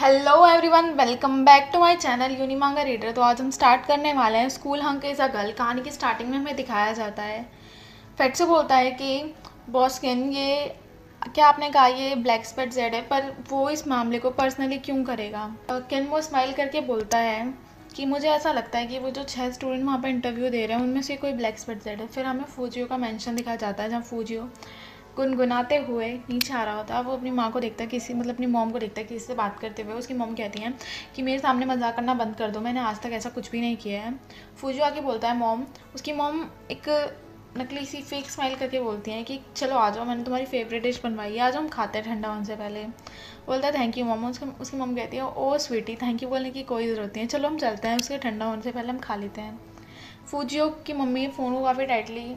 Hello everyone, welcome back to my channel Unimanga reader. तो आज हम स्टार्ट करने वाले हैं school hunk is a girl. कहानी की स्टार्टिंग में हमें दिखाया जाता है, फेट से बोलता है कि बॉस किन, ये क्या आपने कहा ये ब्लैक स्पॉट जेड है, पर वो इस मामले को पर्सनली क्यों करेगा। किन वो स्माइल करके बोलता है कि मुझे ऐसा लगता है कि वो जो 6 स्टूडेंट वहाँ पर इंटरव्यू दे रहे हैं उनमें से कोई ब्लैक स्पॉट जेड है। फिर हमें फूजियो का मेंशन दिखाया जाता है, जहाँ फूजियो गुनगुनाते हुए नीचे आ रहा होता है। वो अपनी माँ को देखता है, किसी मतलब अपनी मॉम को देखता है किसी से बात करते हुए। उसकी मॉम कहती हैं कि मेरे सामने मजाक करना बंद कर दो, मैंने आज तक ऐसा कुछ भी नहीं किया है। फूजो आके बोलता है मॉम, उसकी मॉम एक नकली सी फेक स्माइल करके बोलती हैं कि चलो आ जाओ, मैंने तुम्हारी फेवरेट डिश बनवाई है, आ जाओ हम खाते हैं ठंडा होने से पहले। बोलता है थैंक यू मॉम। उसकी मॉम कहती है ओ स्वीटी, थैंक यू बोलने की कोई ज़रूरत नहीं है, चलो हम चलते हैं, उसके ठंडा होने से पहले हम खा लेते हैं। फूजियो की मम्मी फ़ोन को काफ़ी टाइटली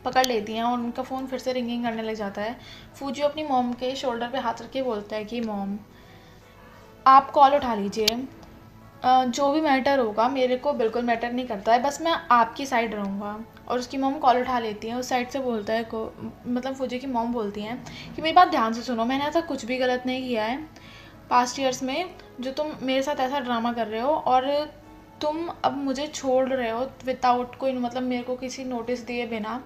पकड़ लेती हैं और उनका फ़ोन फिर से रिंगिंग करने लग जाता है। फूजियो अपनी मॉम के शोल्डर पे हाथ रख के बोलता है कि मॉम आप कॉल उठा लीजिए, जो भी मैटर होगा मेरे को बिल्कुल मैटर नहीं करता है, बस मैं आपकी साइड रहूँगा। और उसकी मॉम कॉल उठा लेती है। उस साइड से बोलता है को मतलब फूजियो की मॉम बोलती हैं कि मेरी बात ध्यान से सुनो, मैंने ऐसा कुछ भी गलत नहीं किया है पास्ट ईयर्स में, जो तुम मेरे साथ ऐसा ड्रामा कर रहे हो। और तुम अब मुझे छोड़ रहे हो विदाउट कोई मतलब मेरे को किसी नोटिस दिए बिना।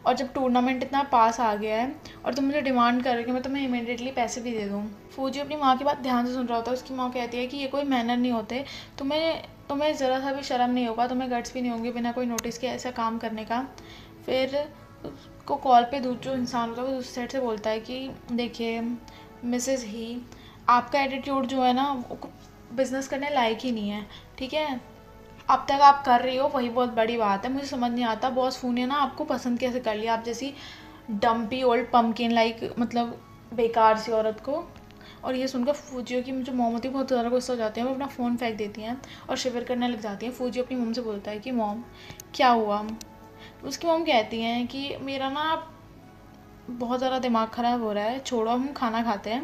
और जब टूर्नामेंट इतना पास आ गया है और तुम मुझे डिमांड कर रहे हो कि मैं तुम्हें इमीडिएटली पैसे भी दे दूँ। फूजी अपनी माँ की बात ध्यान से सुन रहा होता है। उसकी माँ कहती है कि ये कोई मैनर नहीं होते, तुम्हें तुम्हें ज़रा सा भी शर्म नहीं होगा, तुम्हें गट्स भी नहीं होंगे बिना कोई नोटिस के ऐसा काम करने का। फिर उसको कॉल पे जो इंसान होता है वो उस साइड से बोलता है कि देखिए मिसेज़ ही, आपका एटीट्यूड जो है ना बिज़नेस करने लायक ही नहीं है, ठीक है। अब तक आप कर रही हो वही बहुत बड़ी बात है। मुझे समझ नहीं आता बॉस फू ने ना आपको पसंद कैसे कर लिया, आप जैसी डम्पी ओल्ड पम्पकिन लाइक मतलब बेकार सी औरत को। और ये सुनकर फूजियो की जो मोम होती है बहुत ज़्यादा गुस्सा हो जाती है, वो अपना फ़ोन फेंक देती हैं और शिवर करने लग जाती हैं। फूजियो अपनी मॉम से बोलता है कि मॉम क्या हुआ। उसकी मॉम कहती हैं कि मेरा ना बहुत ज़्यादा दिमाग ख़राब हो रहा है, छोड़ो हम खाना खाते हैं।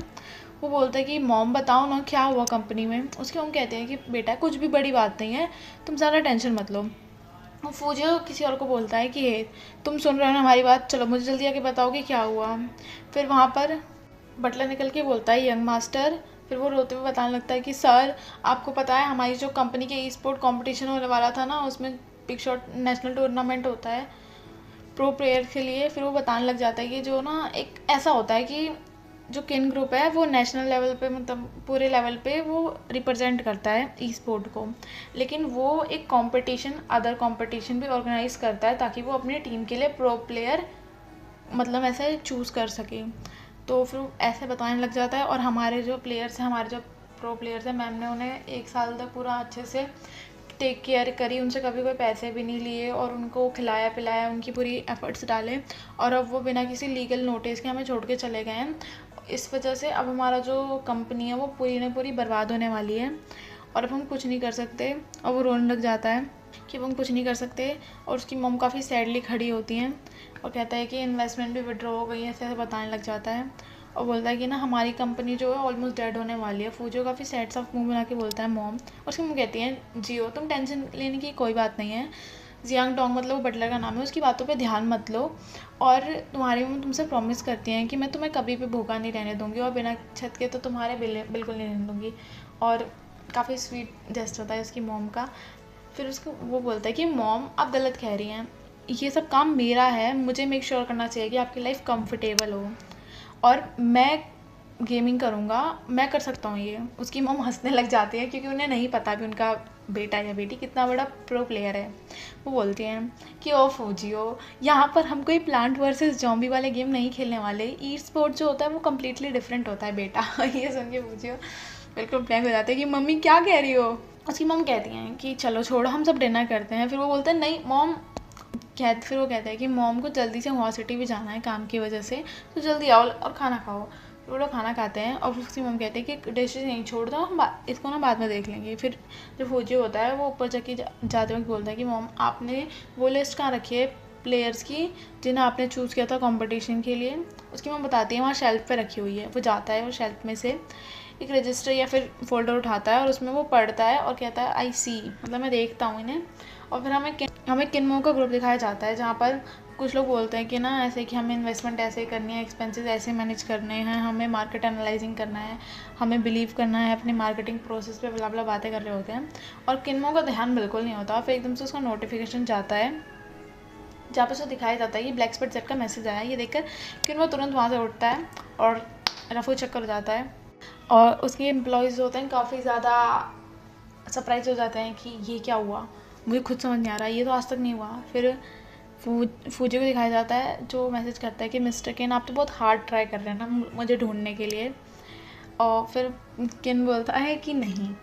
वो बोलता है कि मॉम बताओ ना क्या हुआ कंपनी में। उसकी मॉम कहते हैं कि बेटा कुछ भी बड़ी बात नहीं है, तुम ज़्यादा टेंशन मत लो। वो फूजियो किसी और को बोलता है कि हे तुम सुन रहे हो ना हमारी बात, चलो मुझे जल्दी आके बताओ कि क्या हुआ। फिर वहाँ पर बटलर निकल के बोलता है यंग मास्टर। फिर वो रोते हुए बताने लगता है कि सर आपको पता है हमारी जो कंपनी के ई स्पोर्ट कॉम्पिटिशन होने वाला था ना, उसमें बिग शॉट नेशनल टूर्नामेंट होता है प्रो प्लेयर के लिए। फिर वो बताने लग जाता है कि जो ना एक ऐसा होता है कि जो किन ग्रुप है वो नेशनल लेवल पे मतलब पूरे लेवल पे वो रिप्रेजेंट करता है ई स्पोर्ट को, लेकिन वो एक कंपटीशन अदर कंपटीशन भी ऑर्गेनाइज करता है ताकि वो अपनी टीम के लिए प्रो प्लेयर मतलब ऐसे चूज़ कर सके। तो फिर ऐसे बताने लग जाता है। और हमारे जो प्लेयर्स हैं, हमारे जो प्रो प्लेयर्स हैं, मैम ने उन्हें 1 साल तक पूरा अच्छे से टेक केयर करी, उनसे कभी कोई पैसे भी नहीं लिए और उनको खिलाया पिलाया, उनकी पूरी एफर्ट्स डाले। और अब वो बिना किसी लीगल नोटिस के हमें छोड़ के चले गए हैं। इस वजह से अब हमारा जो कंपनी है वो पूरी न पूरी बर्बाद होने वाली है और अब हम कुछ नहीं कर सकते। और वो रोने लग जाता है कि अब हम कुछ नहीं कर सकते। और उसकी मॉम काफ़ी सैडली खड़ी होती हैं और कहता है कि इन्वेस्टमेंट भी विड्रॉ हो गई है, ऐसे ऐसे बताने लग जाता है। और बोलता है कि ना हमारी कंपनी जो है ऑलमोस्ट डेड होने वाली है। फूजो काफ़ी सैड सा मुंह बना के बोलता है मॉम। और उसकी मॉम कहती हैं जियो तुम टेंशन लेने की कोई बात नहीं है, जियांग टोंग मतलब वो बटलर का नाम है, उसकी बातों पे ध्यान मत लो। और तुम्हारी मम्मी तुमसे प्रॉमिस करती हैं कि मैं तुम्हें कभी भी भूखा नहीं रहने दूंगी और बिना छत के तो तुम्हारे बिल्कुल नहीं रहने दूंगी। और काफ़ी स्वीट जेस्ट होता है उसकी मॉम का। फिर उसको वो बोलता है कि मॉम आप गलत कह रही हैं, ये सब काम मेरा है, मुझे मेक श्योर करना चाहिए कि आपकी लाइफ कंफर्टेबल हो और मैं गेमिंग करूँगा, मैं कर सकता हूँ ये। उसकी मॉम हंसने लग जाती है क्योंकि उन्हें नहीं पता भी उनका बेटा या बेटी कितना बड़ा प्रो प्लेयर है। वो बोलती हैं कि ओ फौजियो, यहाँ पर हम कोई प्लांट वर्सेस जॉम्बी वाले गेम नहीं खेलने वाले, ई स्पोर्ट जो होता है वो कम्प्लीटली डिफरेंट होता है बेटा। ये सुन के फौजियो बिल्कुल ब्लैंक हो जाते हैं कि मम्मी क्या कह रही हो। उसकी मॉम कहती हैं कि चलो छोड़ो हम सब डिनर करते हैं। फिर वो बोलते हैं नहीं मॉम, फिर वो कहता है कि मॉम को जल्दी से हॉस्पिटल भी जाना है काम की वजह से, तो जल्दी आओ और खाना खाओ। फिर वो लोग खाना खाते हैं और उसकी मॉम कहते हैं कि डिशेज नहीं छोड़ दो, हम इसको ना बाद में देख लेंगे। फिर जो फौजी होता है वो ऊपर जाके जाते वक्त बोलता है कि मॉम आपने वो लिस्ट कहाँ रखी है प्लेयर्स की जिन्हें आपने चूज़ किया था कंपटीशन के लिए। उसकी मॉम बताती है वहाँ शेल्फ पे रखी हुई है। वो जाता है वो शेल्फ में से एक रजिस्टर या फिर फोल्डर उठाता है और उसमें वो पढ़ता है और कहता है आई सी मतलब मैं देखता हूँ इन्हें। और फिर हमें किनमो का ग्रुप दिखाया जाता है जहाँ पर कुछ लोग बोलते हैं कि ना ऐसे कि हमें इन्वेस्टमेंट ऐसे करनी है, एक्सपेंसेस ऐसे मैनेज करने हैं, हमें मार्केट एनालाइजिंग करना है, हमें बिलीव करना है अपनी मार्केटिंग प्रोसेस पे, बला बला बातें कर रहे होते हैं। और किन्मो का ध्यान बिल्कुल नहीं होता। फिर एकदम से उसका नोटिफिकेशन जाता है जहाँ पे उसको दिखाया जाता है कि ब्लैक स्पॉट जेट का मैसेज आया है। ये देखकर किन्मो तुरंत वहाँ से उठता है और रफू चक्कर हो जाता है। और उसके एम्प्लॉयज़ होते हैं काफ़ी ज़्यादा सरप्राइज हो जाते हैं कि ये क्या हुआ, मुझे खुद समझ नहीं आ रहा, ये तो आज तक नहीं हुआ। फिर फूजी को दिखाया जाता है जो मैसेज करता है कि मिस्टर किन आप तो बहुत हार्ड ट्राई कर रहे हैं ना मुझे ढूंढने के लिए। और फिर किन बोलता है कि नहीं।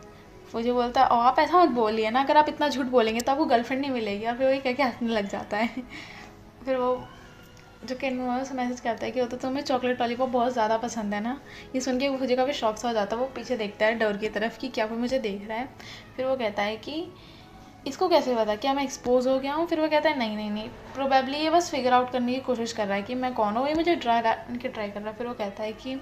फूजी बोलता है और आप ऐसा मत बोलिए ना, अगर आप इतना झूठ बोलेंगे तो आपको गर्लफ्रेंड नहीं मिलेगी। और फिर वही कह के हंसने लग जाता है। फिर वो जो किन उसे मैसेज करता है कि वो तो तुम्हें चॉकलेट लॉलीपॉप बहुत ज़्यादा पसंद है ना। ये सुन के फूजी का भी शौक सा हो जाता है। वो पीछे देखता है डोर की तरफ कि क्या कोई मुझे देख रहा है। फिर वो कहता है कि इसको कैसे पता, क्या मैं एक्सपोज हो गया हूँ। फिर वो कहता है नहीं नहीं नहीं, प्रोबेबली ये बस फिगर आउट करने की कोशिश कर रहा है कि मैं कौन हूँ, ये मुझे ट्राई कर रहा है। फिर वो कहता है कि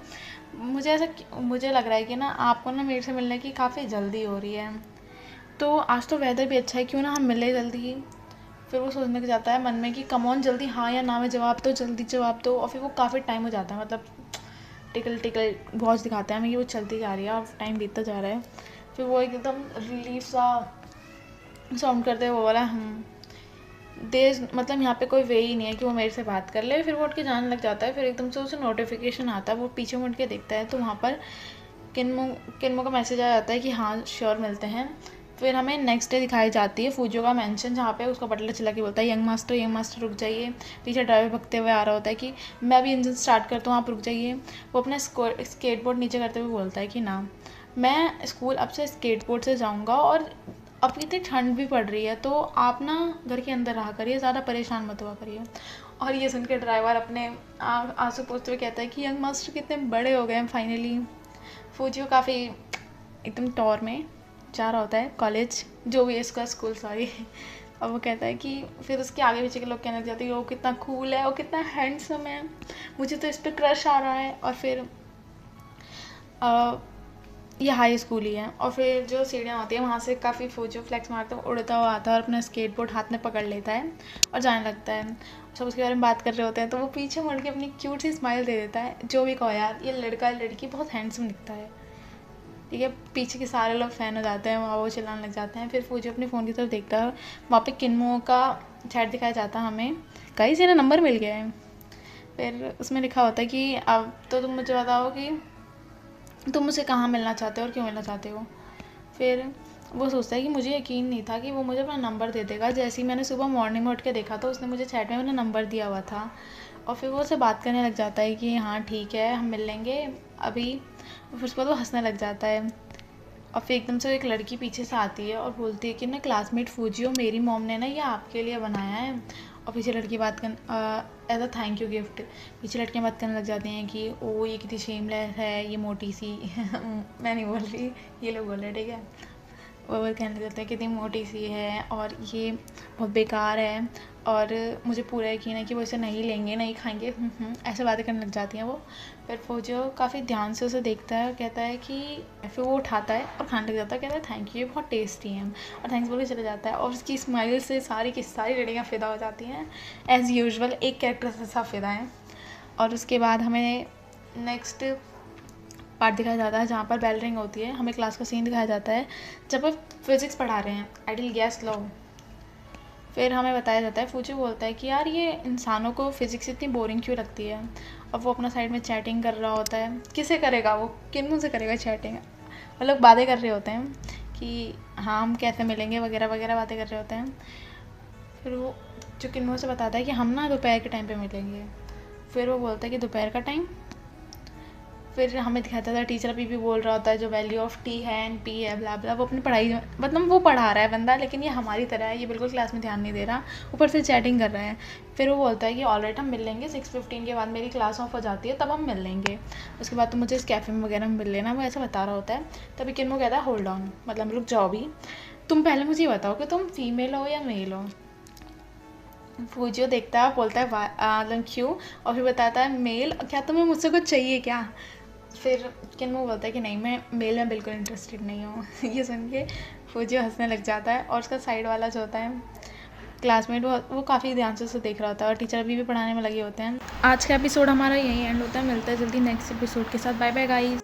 मुझे लग रहा है कि ना आपको ना मेरे से मिलने की काफ़ी जल्दी हो रही है, तो आज तो वेदर भी अच्छा है, क्यों ना हम मिले जल्दी। फिर वो सोचने लग जाता है मन में कि कम ऑन जल्दी हाँ या ना में जवाब दो, जल्दी जवाब दो। और फिर वो काफ़ी टाइम हो जाता है, मतलब टिकल टिकल वॉच दिखाते हैं हमें कि वो चलती जा रही है और टाइम बीतता जा रहा है। फिर वो एकदम रिलीफ सा साउंड करते हुए वो बोला देर, मतलब यहाँ पे कोई वे ही नहीं है कि वो मेरे से बात कर ले। फिर वो उठ के जाने लग जाता है। फिर एकदम से उसे नोटिफिकेशन आता है, वो पीछे मुड़ के देखता है तो वहाँ पर किन्मो का मैसेज आ जाता है कि हाँ श्योर मिलते हैं। फिर हमें नेक्स्ट डे दिखाई जाती है फूजियो का मेंशन, जहाँ पे उसका बटलर चिल्ला के बोलता है यंग मास्टर रुक जाइए। पीछे ड्राइवर भगते हुए आ रहा होता है कि मैं अभी इंजन स्टार्ट करता हूँ, आप रुक जाइए। वो अपना स्केटबोर्ड नीचे करते हुए बोलता है कि ना मैं स्कूल अब से स्केटबोर्ड से जाऊँगा, और अब इतनी ठंड भी पड़ रही है तो आप ना घर के अंदर रहा करिए, ज़्यादा परेशान मत हुआ करिए। और ये सुन के ड्राइवर अपने आंसू पोंछते हुए कहता है कि यंग मास्टर कितने बड़े हो गए हैं फाइनली। फूजियो काफ़ी एकदम टॉर में जा रहा होता है कॉलेज, जो भी है इसका स्कूल सॉरी। और वो कहता है कि फिर उसके आगे पीछे के लोग कहने लग जाते हैं कि वो कितना कूल है, वो कितना हैंडसम है, मुझे तो इस पर क्रश आ रहा है। और फिर ये हाई स्कूल ही है। और फिर जो सीढ़ियाँ होती हैं वहाँ से काफ़ी फूजियो फ्लैक्स मारता हुआ उड़ता हुआ आता है और अपना स्केटबोर्ड हाथ में पकड़ लेता है और जाने लगता है। सब उसके बारे में बात कर रहे होते हैं तो वो पीछे मुड़ के अपनी क्यूट सी स्माइल दे देता है। जो भी कहो यार ये लड़की बहुत हैंडसम दिखता है, ठीक है। पीछे के सारे लोग फ़ैन हो जाते हैं, वहाँ वो चिल्लाने लग जाते हैं। फिर फूजियो अपने फ़ोन की तरफ देखता है, वहाँ पे किन्मो का चैट दिखाया जाता है हमें, कहीं से ना नंबर मिल गया है। फिर उसमें लिखा होता है कि अब तो तुम मुझे बताओ कि तुम मुझसे कहाँ मिलना चाहते हो और क्यों मिलना चाहते हो। फिर वो सोचता है कि मुझे यकीन नहीं था कि वो मुझे अपना नंबर दे देगा। जैसे ही मैंने सुबह मॉर्निंग में उठ के देखा तो उसने मुझे चैट में अपना नंबर दिया हुआ था। और फिर वो उससे बात करने लग जाता है कि हाँ ठीक है हम मिल लेंगे अभी। फिर उसके बाद वो हंसने लग जाता है। और फिर एकदम से एक लड़की पीछे से आती है और बोलती है कि ना क्लासमेट फूजियो, मेरी मॉम ने ना ये आपके लिए बनाया है। और पीछे लड़की बात कर as a thank you gift. पीछे लड़कियाँ बात करने लग जाती हैं कि ओ ये कितनी शेमलेस है, ये मोटी सी मैं नहीं बोल रही, ये लोग बोल रहे ठीक है। वो कहने लग जाते हैं कितनी मोटी सी है और ये बहुत बेकार है और मुझे पूरा यकीन है कि वो इसे नहीं लेंगे नहीं खाएंगे, ऐसे बातें करने लग जाती हैं वो। फिर फूजियो काफ़ी ध्यान से उसे देखता है और कहता है कि फिर वो उठाता है और खाने लग जाता है, कहता है थैंक यू ये बहुत टेस्टी हैं, और थैंक्स बोल के चले जाता है। और उसकी स्माइल से सारी की सारी लड़कियाँ फ़िदा हो जाती हैं एज़ यूजुअल, एक कैरेक्टर से सब फ़िदा हैं। और उसके बाद हमें नेक्स्ट पार्ट दिखाया जाता है जहाँ पर बेल रिंग होती है। हमें क्लास का सीन दिखाया जाता है जब वो फिज़िक्स पढ़ा रहे हैं, आइडियल गैस लॉ। फिर हमें बताया जाता है, फूजी बोलता है कि यार ये इंसानों को फ़िज़िक्स इतनी बोरिंग क्यों लगती है। और वो अपना साइड में चैटिंग कर रहा होता है, किससे करेगा वो, किन से करेगा चैटिंग, वो लोग बातें कर रहे होते हैं कि हाँ हम कैसे मिलेंगे वगैरह वगैरह बातें कर रहे होते हैं। फिर वो जो किन्नू से बताता है कि हम ना दोपहर के टाइम पे मिलेंगे। फिर वो बोलता है कि दोपहर का टाइम। फिर हमें दिखाता था टीचर अभी भी बोल रहा होता है जो वैल्यू ऑफ टी है एंड पी है ब्ला ब्ला। वो अपनी पढ़ाई मतलब वो पढ़ा रहा है बंदा, लेकिन ये हमारी तरह है, ये बिल्कुल क्लास में ध्यान नहीं दे रहा, ऊपर से चैटिंग कर रहा है। फिर वो बोलता है कि ऑलराइट हम मिल लेंगे 6:15 के बाद, मेरी क्लास ऑफ हो जाती है तब हम मिल लेंगे, उसके बाद तो मुझे इस कैफ़े में वगैरह में मिल लेना, वो ऐसा बता रहा होता है। तभी किन्मो कहता है होल्ड ऑन, मतलब रुक जाओ भी, तुम पहले मुझे ये बताओ कि तुम फीमेल हो या मेल हो। फूजियो देखता है, बोलता है मतलब क्यों, और फिर बताता है मेल, क्या तुम्हें मुझसे कुछ चाहिए क्या। फिर किन्मो बोलता है कि नहीं मैं मेल में बिल्कुल इंटरेस्टेड नहीं हूँ। ये सुन के फूजियो हंसने लग जाता है और उसका साइड वाला जो होता है क्लासमेट वो काफ़ी ध्यान से उसे देख रहा होता है और टीचर अभी भी पढ़ाने में लगे होते हैं। आज का एपिसोड हमारा यही एंड होता है। मिलता है जल्दी नेक्स्ट एपिसोड के साथ। Bye bye guys.